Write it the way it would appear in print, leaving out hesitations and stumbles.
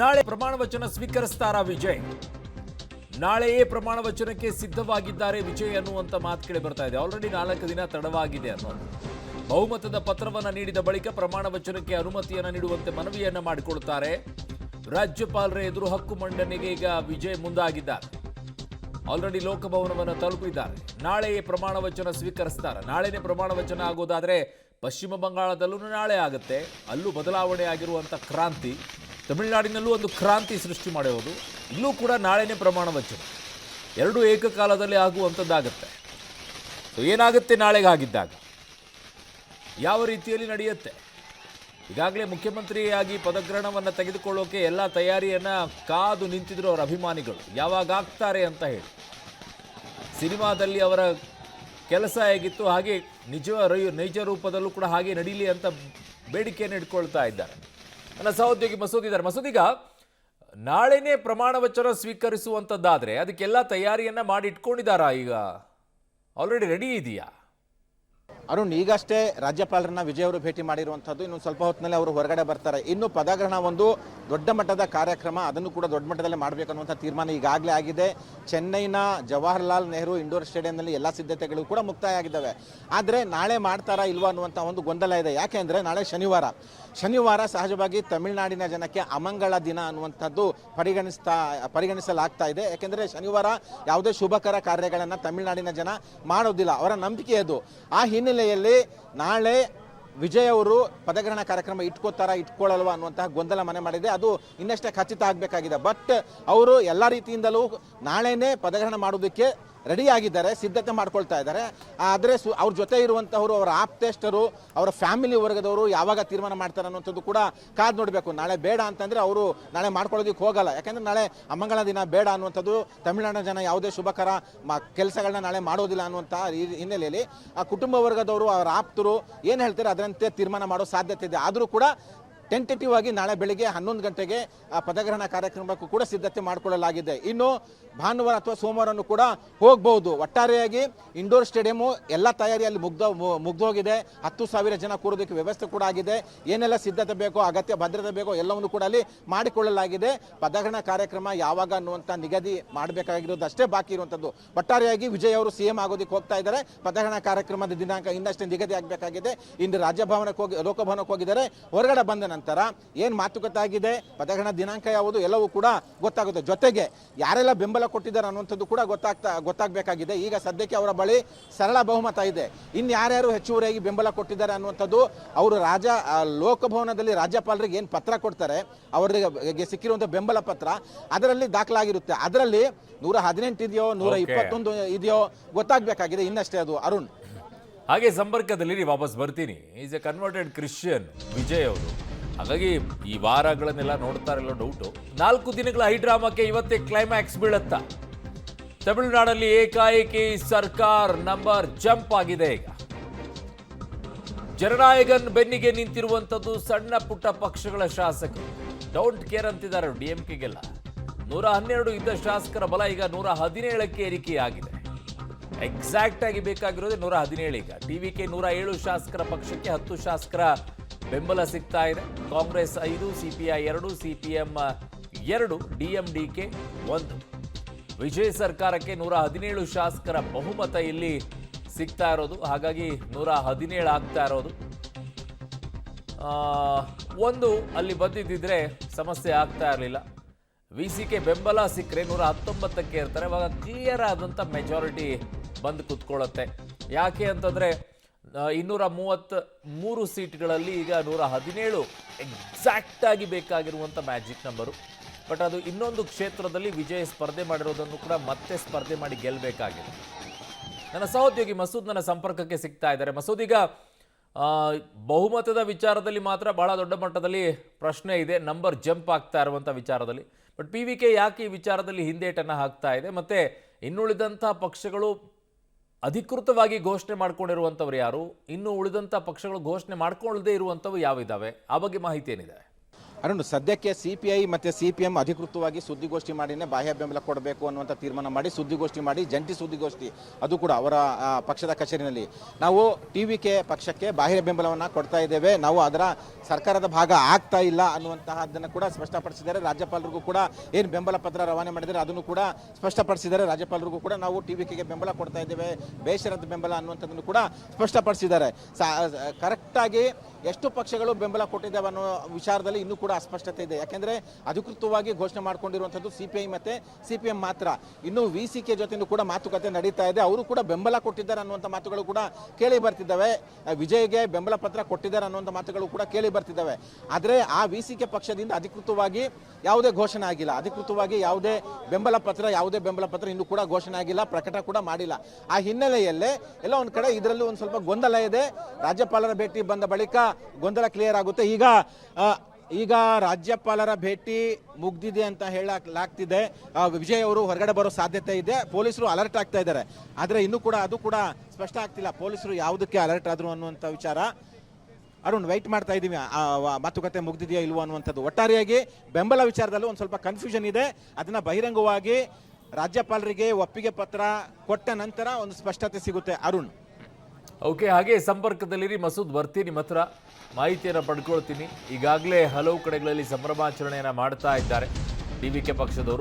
ನಾಳೆ ಪ್ರಮಾಣ ವಚನ ಸ್ವೀಕರಿಸ್ತಾರಾ ವಿಜಯ್? ನಾಳೆಯೇ ಪ್ರಮಾಣ ವಚನಕ್ಕೆ ಸಿದ್ಧವಾಗಿದ್ದಾರೆ ವಿಜಯ್ ಅನ್ನುವಂತ ಮಾತು ಕೇಳಿ ಬರ್ತಾ ಇದೆ. ಆಲ್ರೆಡಿ 4 ದಿನ ತಡವಾಗಿದೆ ಅನ್ನೋದು. ಬಹುಮತದ ಪತ್ರವನ್ನು ನೀಡಿದ ಬಳಿಕ ಪ್ರಮಾಣ ವಚನಕ್ಕೆ ಅನುಮತಿಯನ್ನು ನೀಡುವಂತೆ ಮನವಿಯನ್ನ ಮಾಡಿಕೊಳ್ತಾರೆ. ರಾಜ್ಯಪಾಲರ ಎದುರು ಹಕ್ಕು ಮಂಡನೆಗೆ ಈಗ ವಿಜಯ್ ಮುಂದಾಗಿದ್ದಾರೆ. ಆಲ್ರೆಡಿ ಲೋಕಭವನವನ್ನು ತಲುಪಿದ್ದಾರೆ. ನಾಳೆಯೇ ಪ್ರಮಾಣ ವಚನ ಸ್ವೀಕರಿಸ್ತಾರೆ. ನಾಳೆನೇ ಪ್ರಮಾಣ ವಚನ ಆಗೋದಾದ್ರೆ ಪಶ್ಚಿಮ ಬಂಗಾಳದಲ್ಲೂ ನಾಳೆ ಆಗುತ್ತೆ. ಅಲ್ಲೂ ಬದಲಾವಣೆ ಆಗಿರುವಂಥ ಕ್ರಾಂತಿ, ತಮಿಳುನಾಡಿನಲ್ಲೂ ಒಂದು ಕ್ರಾಂತಿ ಸೃಷ್ಟಿ ಮಾಡಿರೋದು. ಇಲ್ಲೂ ಕೂಡ ನಾಳೆನೇ ಪ್ರಮಾಣ ವಚನ, ಎರಡೂ ಏಕಕಾಲದಲ್ಲಿ ಆಗುವಂಥದ್ದಾಗತ್ತೆ. ಸೊ ಏನಾಗುತ್ತೆ ನಾಳೆಗೆ ಆಗಿದ್ದಾಗ, ಯಾವ ರೀತಿಯಲ್ಲಿ ನಡೆಯುತ್ತೆ? ಈಗಾಗಲೇ ಮುಖ್ಯಮಂತ್ರಿಯಾಗಿ ಪದಗ್ರಹಣವನ್ನು ತೆಗೆದುಕೊಳ್ಳೋಕೆ ಎಲ್ಲ ತಯಾರಿಯನ್ನು ಕಾದು ನಿಂತಿದ್ರು ಅವರ ಅಭಿಮಾನಿಗಳು, ಯಾವಾಗ ಆಗ್ತಾರೆ ಅಂತ ಹೇಳಿ. ಸಿನಿಮಾದಲ್ಲಿ ಅವರ ಕೆಲಸ ಹೇಗಿತ್ತು ಹಾಗೆ ನೈಜ ರೂಪದಲ್ಲೂ ಕೂಡ ಹಾಗೆ ನಡೀಲಿ ಅಂತ ಬೇಡಿಕೆಯನ್ನು ಇಟ್ಕೊಳ್ತಾ ಇದ್ದಾರೆ. ನನ್ನ ಸಹೋದ್ಯೋಗಿ ಮಸೂದ್ ಇದ್ದಾರೆ. ಮಸೂದ್, ಈಗ ನಾಳೆನೇ ಪ್ರಮಾಣ ವಚನ ಸ್ವೀಕರಿಸುವಂಥದ್ದಾದರೆ ಅದಕ್ಕೆಲ್ಲ ತಯಾರಿಯನ್ನು ಮಾಡಿ ಇಟ್ಕೊಂಡಿದ್ದಾರಾ? ಈಗ ಆಲ್ರೆಡಿ ರೆಡಿ ಇದೆಯಾ? ಅರುಣ್, ಈಗಷ್ಟೇ ರಾಜ್ಯಪಾಲರನ್ನ ವಿಜಯ್ ಅವರು ಭೇಟಿ ಮಾಡಿರುವಂಥದ್ದು. ಇನ್ನು ಸ್ವಲ್ಪ ಹೊತ್ತಿನಲ್ಲಿ ಅವರು ಹೊರಗಡೆ ಬರ್ತಾರೆ. ಇನ್ನು ಪದಗ್ರಹಣ ಒಂದು ದೊಡ್ಡ ಮಟ್ಟದ ಕಾರ್ಯಕ್ರಮ, ಅದನ್ನು ಕೂಡ ದೊಡ್ಡ ಮಟ್ಟದಲ್ಲಿ ಮಾಡಬೇಕನ್ನುವಂಥ ತೀರ್ಮಾನ ಈಗಾಗಲೇ ಆಗಿದೆ. ಚೆನ್ನೈನ ಜವಾಹರ್ಲಾಲ್ ನೆಹರು ಇಂಡೋರ್ ಸ್ಟೇಡಿಯಂನಲ್ಲಿ ಎಲ್ಲ ಸಿದ್ಧತೆಗಳು ಕೂಡ ಮುಕ್ತಾಯ ಆಗಿದ್ದಾವೆ. ಆದರೆ ನಾಳೆ ಮಾಡ್ತಾರಾ ಇಲ್ವಾ ಅನ್ನುವಂಥ ಒಂದು ಗೊಂದಲ ಇದೆ. ಯಾಕೆ ಅಂದರೆ ನಾಳೆ ಶನಿವಾರ ಸಹಜವಾಗಿ ತಮಿಳುನಾಡಿನ ಜನಕ್ಕೆ ಅಮಂಗಳ ದಿನ ಅನ್ನುವಂಥದ್ದು ಪರಿಗಣಿಸಲಾಗ್ತಾ ಇದೆ. ಯಾಕೆಂದರೆ ಶನಿವಾರ ಯಾವುದೇ ಶುಭಕರ ಕಾರ್ಯಗಳನ್ನು ತಮಿಳುನಾಡಿನ ಜನ ಮಾಡೋದಿಲ್ಲ, ಅವರ ನಂಬಿಕೆ ಅದು. ಆ ಹಿನ್ನೆಲೆಯಲ್ಲಿ ನಾಳೆ ವಿಜಯ್ ಅವರು ಪದಗ್ರಹಣ ಕಾರ್ಯಕ್ರಮ ಇಟ್ಕೊಳ್ಳಲ್ವಾ ಅನ್ನುವಂತಹ ಗೊಂದಲ ಮನೆ ಮಾಡಿದೆ. ಅದು ಇನ್ನಷ್ಟೇ ಖಚಿತ ಆಗಬೇಕಾಗಿದೆ. ಬಟ್ ಅವರು ಎಲ್ಲ ರೀತಿಯಿಂದಲೂ ನಾಳೆನೇ ಪದಗ್ರಹಣ ಮಾಡೋದಕ್ಕೆ ರೆಡಿ ಆಗಿದ್ದಾರೆ, ಸಿದ್ಧತೆ ಮಾಡ್ಕೊಳ್ತಾ ಇದ್ದಾರೆ. ಆದರೆ ಅವ್ರ ಜೊತೆ ಇರುವಂಥವರು, ಅವರ ಆಪ್ತೇಷ್ಟರು, ಅವರ ಫ್ಯಾಮಿಲಿ ವರ್ಗದವರು ಯಾವಾಗ ತೀರ್ಮಾನ ಮಾಡ್ತಾರೆ ಅನ್ನುವಂಥದ್ದು ಕೂಡ ಕಾದು ನೋಡಬೇಕು. ನಾಳೆ ಬೇಡ ಅಂತಂದರೆ ಅವರು ನಾಳೆ ಮಾಡ್ಕೊಳ್ಳೋದಕ್ಕೆ ಹೋಗಲ್ಲ. ಯಾಕೆಂದರೆ ನಾಳೆ ಅಮಂಗಳ ದಿನ ಬೇಡ ಅನ್ನುವಂಥದ್ದು, ತಮಿಳುನಾಡಿನ ಜನ ಯಾವುದೇ ಶುಭಕರ ಕೆಲಸಗಳನ್ನ ನಾಳೆ ಮಾಡೋದಿಲ್ಲ ಅನ್ನುವಂಥ ಹಿನ್ನೆಲೆಯಲ್ಲಿ ಆ ಕುಟುಂಬ ವರ್ಗದವರು, ಅವರ ಆಪ್ತರು ಏನು ಹೇಳ್ತಾರೆ ಅದರಂತೆ ತೀರ್ಮಾನ ಮಾಡೋ ಸಾಧ್ಯತೆ ಇದೆ. ಆದರೂ ಕೂಡ ಟೆಂಟೇಟಿವ್ ಆಗಿ ನಾಳೆ ಬೆಳಿಗ್ಗೆ 11 ಗಂಟೆಗೆ ಪದಗ್ರಹಣ ಕಾರ್ಯಕ್ರಮಕ್ಕೂ ಕೂಡ ಸಿದ್ಧತೆ ಮಾಡಿಕೊಳ್ಳಲಾಗಿದೆ. ಇನ್ನು ಭಾನುವಾರ ಅಥವಾ ಸೋಮವಾರನೂ ಕೂಡ ಹೋಗಬಹುದು. ಒಟ್ಟಾರೆಯಾಗಿ ಇಂಡೋರ್ ಸ್ಟೇಡಿಯಮು ಎಲ್ಲ ತಯಾರಿಯಲ್ಲಿ ಮುಗ್ದೋಗಿದೆ. 10,000 ಜನ ಕೂರೋದಕ್ಕೆ ವ್ಯವಸ್ಥೆ ಕೂಡ ಆಗಿದೆ. ಏನೆಲ್ಲ ಸಿದ್ಧತೆ ಬೇಕೋ, ಅಗತ್ಯ ಭದ್ರತೆ ಬೇಕೋ ಎಲ್ಲವನ್ನು ಕೂಡ ಅಲ್ಲಿ ಮಾಡಿಕೊಳ್ಳಲಾಗಿದೆ. ಪದಗ್ರಹಣ ಕಾರ್ಯಕ್ರಮ ಯಾವಾಗ ಅನ್ನುವಂಥ ನಿಗದಿ ಮಾಡಬೇಕಾಗಿರೋದು ಅಷ್ಟೇ ಬಾಕಿ ಇರುವಂಥದ್ದು. ಒಟ್ಟಾರೆಯಾಗಿ ವಿಜಯ್ ಅವರು CM ಆಗೋದಕ್ಕೆ ಹೋಗ್ತಾ ಇದ್ದಾರೆ. ಪದಗ್ರಹಣ ಕಾರ್ಯಕ್ರಮದ ದಿನಾಂಕ ಇನ್ನಷ್ಟೇ ನಿಗದಿ ಆಗಬೇಕಾಗಿದೆ. ಇಂದು ಲೋಕಭವನಕ್ಕೆ ಹೋಗಿದ್ದಾರೆ. ಹೊರಗಡೆ ಬಂದ ನಂತರ ಏನು ಮಾತುಕತೆ ಆಗಿದೆ, ಪದಗ್ರಹಣ ದಿನಾಂಕ ಯಾವುದು ಎಲ್ಲವೂ ಕೂಡ ಗೊತ್ತಾಗುತ್ತೆ. ಜೊತೆಗೆ ಯಾರೆಲ್ಲ ಬೆಂಬಲ ಕೊಟ್ಟಿದ್ದಾರೆ ಅನ್ನುವಂಥದ್ದು ಕೂಡ ಗೊತ್ತಾಗಬೇಕಾಗಿದೆ. ಈಗ ಸದ್ಯಕ್ಕೆ ಅವರ ಬಳಿ ಸರಳ ಬಹುಮತ ಇದೆ. ಇನ್ನು ಯಾರ್ಯಾರು ಹೆಚ್ಚುವರಿಯಾಗಿ ಬೆಂಬಲ ಕೊಟ್ಟಿದ್ದಾರೆ ಅನ್ನುವಂಥದ್ದು ಅವರು ಲೋಕಭವನದಲ್ಲಿ ರಾಜ್ಯಪಾಲರಿಗೆ ಏನು ಪತ್ರ ಕೊಡ್ತಾರೆ, ಅವರಿಗೆ ಸಿಕ್ಕಿರುವಂಥ ಬೆಂಬಲ ಪತ್ರ ಅದರಲ್ಲಿ ದಾಖಲಾಗಿರುತ್ತೆ. ಅದರಲ್ಲಿ 118 ಇದೆಯೋ 121 ಇದೆಯೋ ಗೊತ್ತಾಗಬೇಕಾಗಿದೆ ಇನ್ನಷ್ಟೇ ಅದು. ಅರುಣ್, ಹಾಗೆ ಸಂಪರ್ಕದಲ್ಲಿ ವಾಪಸ್ ಬರ್ತೀನಿ. Is A converted Christian Vijay ಅವರು, ಹಾಗಾಗಿ ಈ ವಾರಗಳನ್ನೆಲ್ಲ ನೋಡ್ತಾರಲ್ಲ ಡೌಟು. 4 ದಿನಗಳ ಹೈಡ್ರಾಮಾಕ್ಕೆ ಇವತ್ತೇ ಕ್ಲೈಮ್ಯಾಕ್ಸ್ ಬೀಳತ್ತ. ತಮಿಳುನಾಡಲ್ಲಿ ಏಕಾಏಕಿ ಸರ್ಕಾರ ನಂಬರ್ ಜಂಪ್ ಆಗಿದೆ. ಈಗ ಜನನಾಯಕನ್ ಬೆನ್ನಿಗೆ ನಿಂತಿರುವಂಥದ್ದು ಸಣ್ಣ ಪುಟ್ಟ ಪಕ್ಷಗಳ ಶಾಸಕರು ಡೋಂಟ್ ಕೇರ್ ಅಂತಿದ್ದಾರೆ. DMKಗೆಲ್ಲ 112 ಇದ್ದ ಶಾಸಕರ ಬಲ ಈಗ 117ಕ್ಕೆ ಏರಿಕೆಯಾಗಿದೆ. ಎಕ್ಸಾಕ್ಟ್ ಆಗಿ ಬೇಕಾಗಿರೋದೇ 117. ಈಗ TVK 107 ಶಾಸಕರ ಪಕ್ಷಕ್ಕೆ 10 ಶಾಸಕರ ಬೆಂಬಲ ಸಿಗ್ತಾ ಇದೆ. Congress 5, CPI 2, CPM 2, DMDK 1. Vijay ಸರ್ಕಾರಕ್ಕೆ 117 ಶಾಸಕರ ಬಹುಮತ ಇಲ್ಲಿ ಸಿಗ್ತಾ ಇರೋದು. ಹಾಗಾಗಿ 117 ಆಗ್ತಾ ಇರೋದು. ಒಂದು ಅಲ್ಲಿ ಬಂದಿದ್ದಿದ್ರೆ ಸಮಸ್ಯೆ ಆಗ್ತಾ ಇರಲಿಲ್ಲ. VCK ಬೆಂಬಲ ಸಿಕ್ಕರೆ 119ಕ್ಕೆ ಇರ್ತಾರೆ. ಇವಾಗ ಕ್ಲಿಯರ್ ಆದಂಥ ಮೆಜಾರಿಟಿ ಬಂದು ಕೂತ್ಕೊಳ್ಳುತ್ತೆ. ಯಾಕೆ ಅಂತಂದರೆ 233 ಸೀಟ್ಗಳಲ್ಲಿ ಈಗ 117 ಎಕ್ಸಾಕ್ಟ್ ಆಗಿ ಬೇಕಾಗಿರುವಂಥ ಮ್ಯಾಜಿಕ್ ನಂಬರು. ಬಟ್ ಅದು ಇನ್ನೊಂದು ಕ್ಷೇತ್ರದಲ್ಲಿ ವಿಜಯ್ ಸ್ಪರ್ಧೆ ಮಾಡಿರೋದನ್ನು ಕೂಡ ಮತ್ತೆ ಸ್ಪರ್ಧೆ ಮಾಡಿ ಗೆಲ್ಲಬೇಕಾಗಿದೆ. ನನ್ನ ಸಹೋದ್ಯೋಗಿ ಮಸೂದ್ ನನ್ನ ಸಂಪರ್ಕಕ್ಕೆ ಸಿಗ್ತಾ ಇದ್ದಾರೆ. ಮಸೂದ್, ಈಗ ಬಹುಮತದ ವಿಚಾರದಲ್ಲಿ ಮಾತ್ರ ಬಹಳ ದೊಡ್ಡ ಮಟ್ಟದಲ್ಲಿ ಪ್ರಶ್ನೆ ಇದೆ, ನಂಬರ್ ಜಂಪ್ ಆಗ್ತಾ ಇರುವಂಥ ವಿಚಾರದಲ್ಲಿ. ಬಟ್ PVK ಯಾಕೆ ಈ ವಿಚಾರದಲ್ಲಿ ಹಿಂದೇಟನ್ನು ಹಾಕ್ತಾ ಇದೆ? ಮತ್ತೆ ಇನ್ನುಳಿದಂಥ ಪಕ್ಷಗಳು ಅಧಿಕೃತವಾಗಿ ಘೋಷಣೆ ಮಾಡ್ಕೊಂಡಿರುವಂಥವ್ರು ಯಾರು? ಇನ್ನು ಉಳಿದಂಥ ಪಕ್ಷಗಳು ಘೋಷಣೆ ಮಾಡ್ಕೊಳ್ಳದೇ ಇರುವಂಥವು ಯಾವಿದ್ದಾವೆ? ಆ ಬಗ್ಗೆ ಮಾಹಿತಿ ಏನಿದೆ? ಅರುಣ್, ಸದ್ಯಕ್ಕೆ CPI ಮತ್ತು CPM ಅಧಿಕೃತವಾಗಿ ಸುದ್ದಿಗೋಷ್ಠಿ ಮಾಡಿನೇ ಬಾಹ್ಯ ಬೆಂಬಲ ಕೊಡಬೇಕು ಅನ್ನುವಂಥ ತೀರ್ಮಾನ ಮಾಡಿ ಸುದ್ದಿಗೋಷ್ಠಿ ಮಾಡಿ ಜಂಟಿ ಸುದ್ದಿಗೋಷ್ಠಿ, ಅದು ಕೂಡ ಅವರ ಪಕ್ಷದ ಕಚೇರಿನಲ್ಲಿ ನಾವು TVK ಪಕ್ಷಕ್ಕೆ ಬಾಹ್ಯ ಬೆಂಬಲವನ್ನು ಕೊಡ್ತಾ ಇದ್ದೇವೆ, ನಾವು ಅದರ ಸರ್ಕಾರದ ಭಾಗ ಆಗ್ತಾ ಇಲ್ಲ ಅನ್ನುವಂತಹದ್ದನ್ನು ಕೂಡ ಸ್ಪಷ್ಟಪಡಿಸಿದ್ದಾರೆ. ರಾಜ್ಯಪಾಲರಿಗೂ ಕೂಡ ಏನು ಬೆಂಬಲ ಪತ್ರ ರವಾನೆ ಮಾಡಿದರೆ ಅದನ್ನು ಕೂಡ ಸ್ಪಷ್ಟಪಡಿಸಿದ್ದಾರೆ. ರಾಜ್ಯಪಾಲರಿಗೂ ಕೂಡ ನಾವು TVKಗೆ ಬೆಂಬಲ ಕೊಡ್ತಾ ಇದ್ದೇವೆ, ಬೇಷರದ ಬೆಂಬಲ ಅನ್ನುವಂಥದ್ದನ್ನು ಕೂಡ ಸ್ಪಷ್ಟಪಡಿಸಿದ್ದಾರೆ. ಕರೆಕ್ಟಾಗಿ ಎಷ್ಟು ಪಕ್ಷಗಳು ಬೆಂಬಲ ಕೊಟ್ಟಿದ್ದಾವೆ ಅನ್ನೋ ವಿಚಾರದಲ್ಲಿ ಇನ್ನೂ ಕೂಡ ಅಸ್ಪಷ್ಟತೆ ಇದೆ. ಯಾಕೆಂದರೆ ಅಧಿಕೃತವಾಗಿ ಘೋಷಣೆ ಮಾಡಿಕೊಂಡಿರುವಂಥದ್ದು CPI ಮತ್ತು CPM ಮಾತ್ರ. ಇನ್ನು VCK ಜೊತೆಯೂ ಕೂಡ ಮಾತುಕತೆ ನಡೀತಾ ಇದೆ, ಅವರು ಕೂಡ ಬೆಂಬಲ ಕೊಟ್ಟಿದ್ದಾರೆ ಅನ್ನುವಂಥ ಮಾತುಗಳು ಕೂಡ ಕೇಳಿ ಬರ್ತಿದ್ದಾವೆ. ವಿಜಯ್ಗೆ ಬೆಂಬಲ ಪತ್ರ ಕೊಟ್ಟಿದ್ದಾರೆ ಅನ್ನುವಂಥ ಮಾತುಗಳು ಕೂಡ ಕೇಳಿ ಬರ್ತಿದ್ದಾವೆ. ಆದರೆ ಆ VCK ಪಕ್ಷದಿಂದ ಅಧಿಕೃತವಾಗಿ ಯಾವುದೇ ಘೋಷಣೆ ಆಗಿಲ್ಲ, ಅಧಿಕೃತವಾಗಿ ಯಾವುದೇ ಬೆಂಬಲ ಪತ್ರ ಇನ್ನೂ ಕೂಡ ಘೋಷಣೆ ಆಗಿಲ್ಲ, ಪ್ರಕಟ ಕೂಡ ಮಾಡಿಲ್ಲ. ಆ ಹಿನ್ನೆಲೆಯಲ್ಲೇ ಎಲ್ಲ ಒಂದು ಕಡೆ ಇದರಲ್ಲಿ ಒಂದು ಸ್ವಲ್ಪ ಗೊಂದಲ ಇದೆ. ರಾಜ್ಯಪಾಲರ ಭೇಟಿ ಬಂದ ಬಳಿಕ ಗೊಂದಲ ಕ್ಲಿಯರ್ ಆಗುತ್ತೆ. ಈಗ ರಾಜ್ಯಪಾಲರ ಭೇಟಿ ಮುಗ್ದಿದೆ ಅಂತ ಹೇಳಲಾಗ್ತಿದೆ. ವಿಜಯ್ ಅವರು ಹೊರಗಡೆ ಬರೋ ಸಾಧ್ಯತೆ ಇದೆ. ಪೊಲೀಸರು ಅಲರ್ಟ್ ಆಗ್ತಾ ಇದ್ದಾರೆ. ಆದರೆ ಇನ್ನೂ ಕೂಡ ಅದು ಕೂಡ ಸ್ಪಷ್ಟ ಆಗ್ತಿಲ್ಲ ಪೊಲೀಸರು ಯಾವುದಕ್ಕೆ ಅಲರ್ಟ್ ಆದ್ರು ಅನ್ನುವಂಥ ವಿಚಾರ. ಅರುಣ್, ವೆಯ್ಟ್ ಮಾಡ್ತಾ ಇದ್ದೀವಿ ಮಾತುಕತೆ ಮುಗ್ದಿದೆಯಾ ಇಲ್ವೋ ಅನ್ನುವಂಥದ್ದು. ಒಟ್ಟಾರೆಯಾಗಿ ಬೆಂಬಲ ವಿಚಾರದಲ್ಲೂ ಒಂದು ಸ್ವಲ್ಪ ಕನ್ಫ್ಯೂಷನ್ ಇದೆ. ಅದನ್ನು ಬಹಿರಂಗವಾಗಿ ರಾಜ್ಯಪಾಲರಿಗೆ ಒಪ್ಪಿಗೆ ಪತ್ರ ಕೊಟ್ಟ ನಂತರ ಒಂದು ಸ್ಪಷ್ಟತೆ ಸಿಗುತ್ತೆ. ಅರುಣ್, ಓಕೆ, ಹಾಗೆ ಸಂಪರ್ಕದಲ್ಲಿರಿ ಮಸೂದ್, ಬರ್ತೀನಿ ನಿಮ್ಮ ಹತ್ರ ಮಾಹಿತಿಯನ್ನು ಪಡ್ಕೊಳ್ತೀನಿ. ಈಗಾಗಲೇ ಹಲವು ಕಡೆಗಳಲ್ಲಿ ಸಂಭ್ರಮಾಚರಣೆಯನ್ನು ಮಾಡ್ತಾ ಇದ್ದಾರೆ TVK ಪಕ್ಷದವರು.